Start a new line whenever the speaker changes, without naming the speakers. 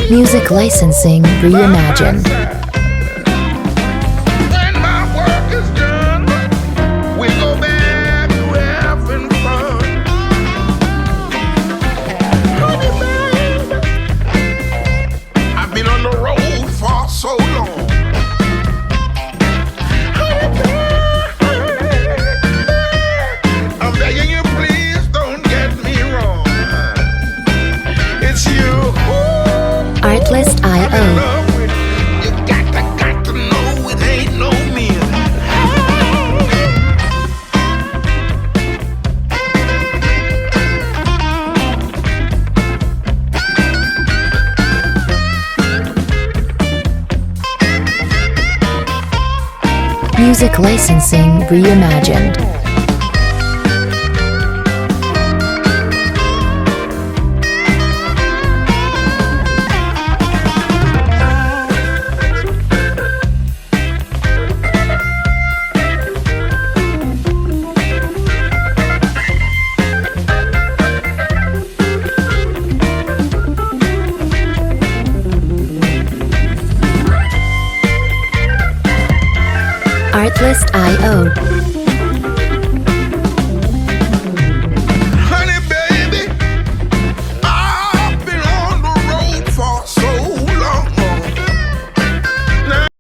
Music licensing reimagined.
When my work is done, we go back to having fun. Honey, babe, I've been on the road for so long. Honey, babe, I'm begging you, please don't get me wrong. It's you.
Artlist.io.
You got to know it ain't no men.
Music licensing reimagined. Artlist.io.